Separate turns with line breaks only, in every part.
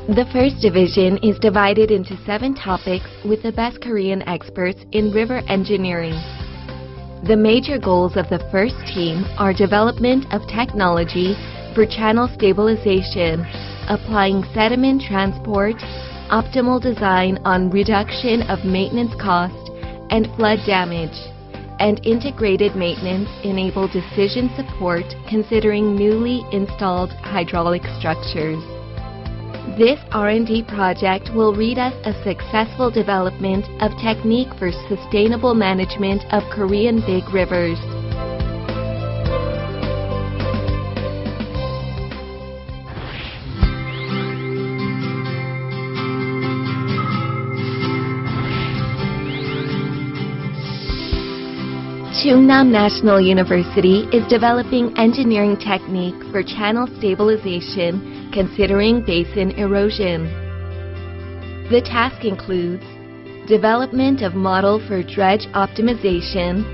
The first division is divided into 7 topics with the best Korean experts in river engineering. The major goals of the first team are development of technology for channel stabilization, applying sediment transport, optimal design on reduction of maintenance cost and flood damage, and integrated maintenance enable decision support considering newly installed hydraulic structures. This R&D project will lead us a successful development of technique for sustainable management of Korean big rivers. Chungnam National University is developing engineering technique for channel stabilization considering basin erosion. The task includes development of model for dredge optimization,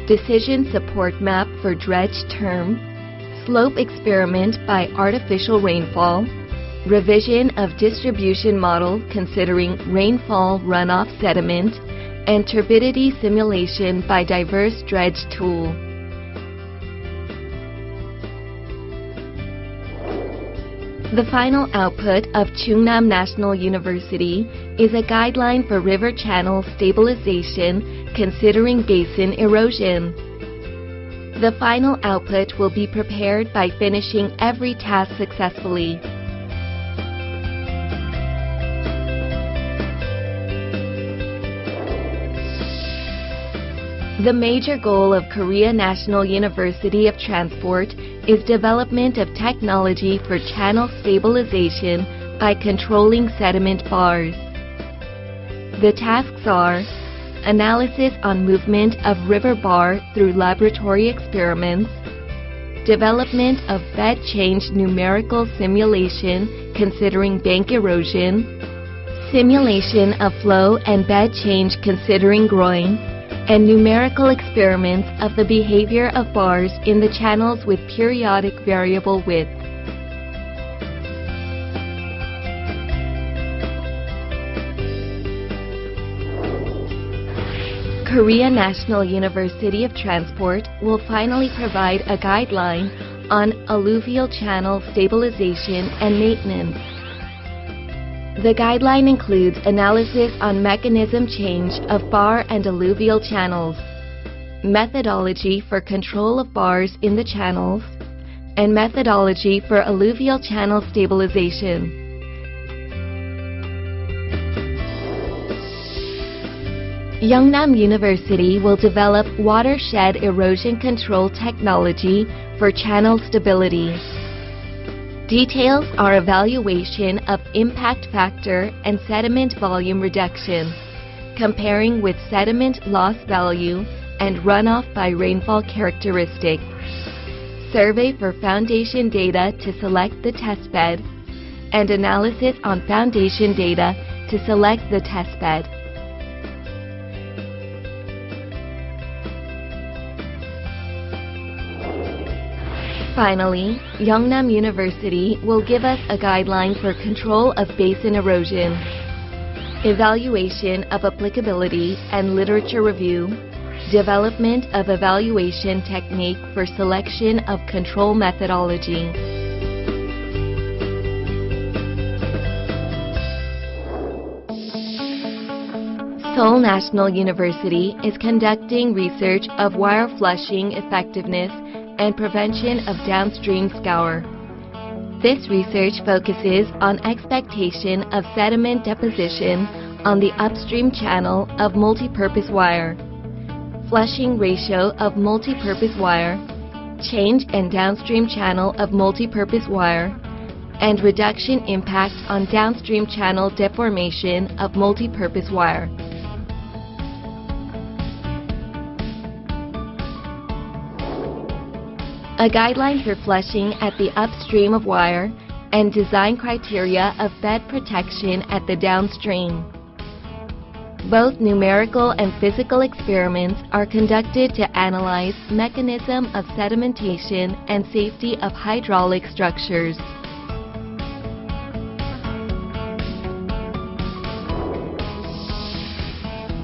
decision support map for dredge term, slope experiment by artificial rainfall, revision of distribution model considering rainfall runoff sediment, and turbidity simulation by diverse dredge tool. The final output of Chungnam National University is a guideline for river channel stabilization considering basin erosion. The final output will be prepared by finishing every task successfully. The major goal of Korea National University of Transport is development of technology for channel stabilization by controlling sediment bars. The tasks are analysis on movement of river bar through laboratory experiments, development of bed change numerical simulation considering bank erosion, simulation of flow and bed change considering groin, and numerical experiments of the behavior of bars in the channels with periodic variable width. Korea National University of Transport will finally provide a guideline on alluvial channel stabilization and maintenance. The guideline includes analysis on mechanism change of bar and alluvial channels, methodology for control of bars in the channels, and methodology for alluvial channel stabilization. Yeongnam University will develop watershed erosion control technology for channel stability. Details are evaluation of impact factor and sediment volume reduction, comparing with sediment loss value and runoff by rainfall characteristic, survey for foundation data to select the testbed, and analysis on foundation data to select the testbed. Finally, Yeongnam University will give us a guideline for control of basin erosion, evaluation of applicability and literature review, development of evaluation technique for selection of control methodology. Seoul National University is conducting research of wire flushing effectiveness and prevention of downstream scour. This research focuses on expectation of sediment deposition on the upstream channel of multipurpose wire, flushing ratio of multipurpose wire, change and downstream channel of multipurpose wire, and reduction impact on downstream channel deformation of multipurpose wire. A guideline for flushing at the upstream of wire, and design criteria of bed protection at the downstream. Both numerical and physical experiments are conducted to analyze mechanism of sedimentation and safety of hydraulic structures.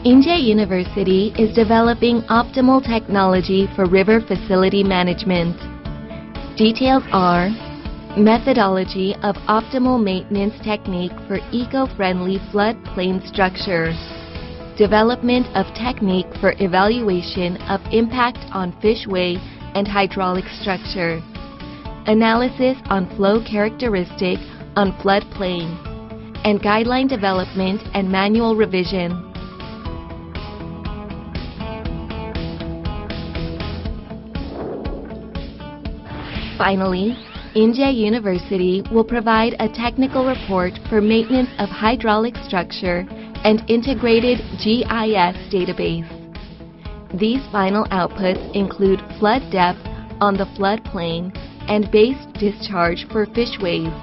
Inje University is developing optimal technology for river facility management. Details are methodology of optimal maintenance technique for eco-friendly floodplain structure, development of technique for evaluation of impact on fishway and hydraulic structure, analysis on flow characteristic on floodplain, and guideline development and manual revision. Finally, Inje University will provide a technical report for maintenance of hydraulic structure and integrated GIS database. These final outputs include flood depth on the floodplain and base discharge for fishways.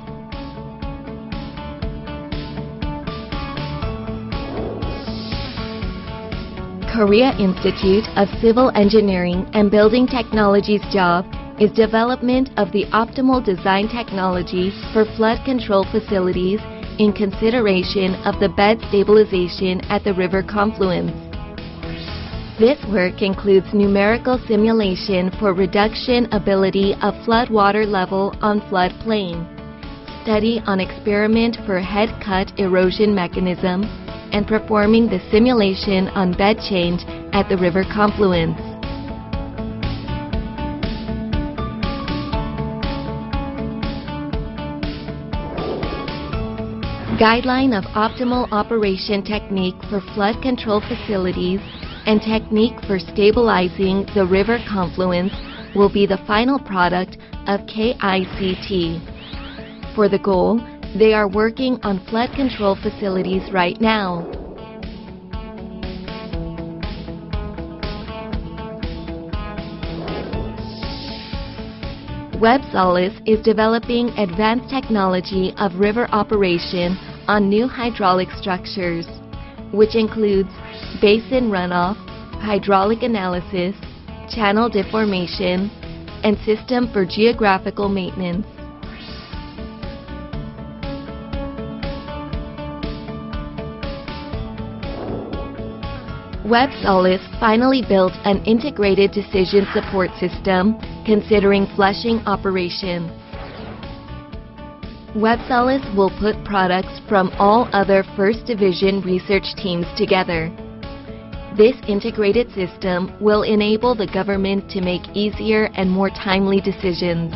Korea Institute of Civil Engineering and Building Technology's job is development of the optimal design technology for flood control facilities in consideration of the bed stabilization at the river confluence. This work includes numerical simulation for reduction ability of floodwater level on floodplain, study on experiment for head cut erosion mechanism, and performing the simulation on bed change at the river confluence. Guideline of optimal operation technique for flood control facilities and technique for stabilizing the river confluence will be the final product of KICT. For the goal, they are working on flood control facilities right now. WebSolace is developing advanced technology of river operation on new hydraulic structures, which includes basin runoff, hydraulic analysis, channel deformation, and system for geographical maintenance. WebSolace finally built an integrated decision support system considering flushing operation. WebSolace will put products from all other First Division research teams together. This integrated system will enable the government to make easier and more timely decisions.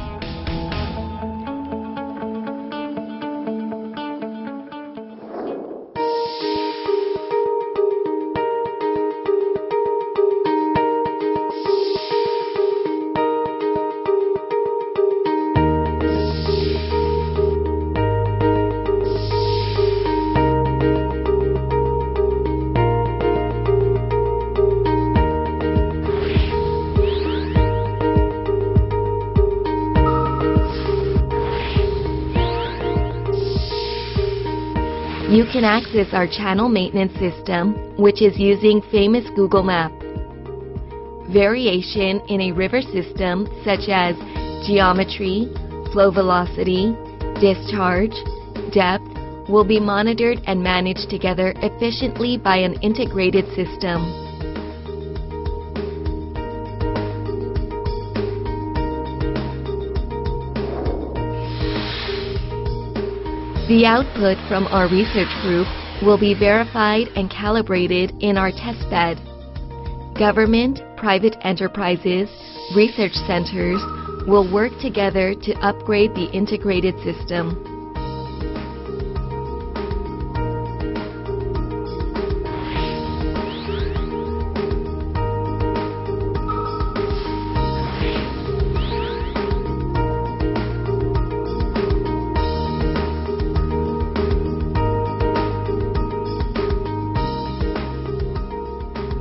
You can access our channel maintenance system, which is using famous Google Map. Variation in a river system such as geometry, flow velocity, discharge, depth will be monitored and managed together efficiently by an integrated system. The output from our research group will be verified and calibrated in our testbed. Government, private enterprises, research centers will work together to upgrade the integrated system.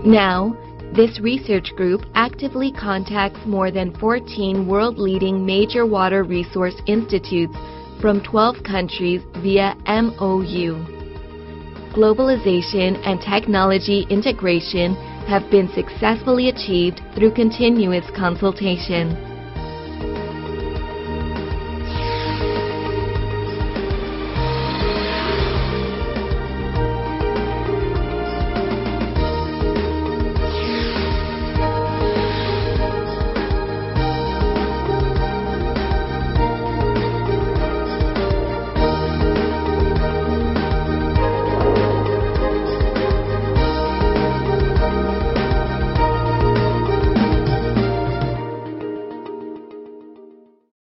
Now, this research group actively contacts more than 14 world-leading major water resource institutes from 12 countries via MOU. Globalization and technology integration have been successfully achieved through continuous consultation.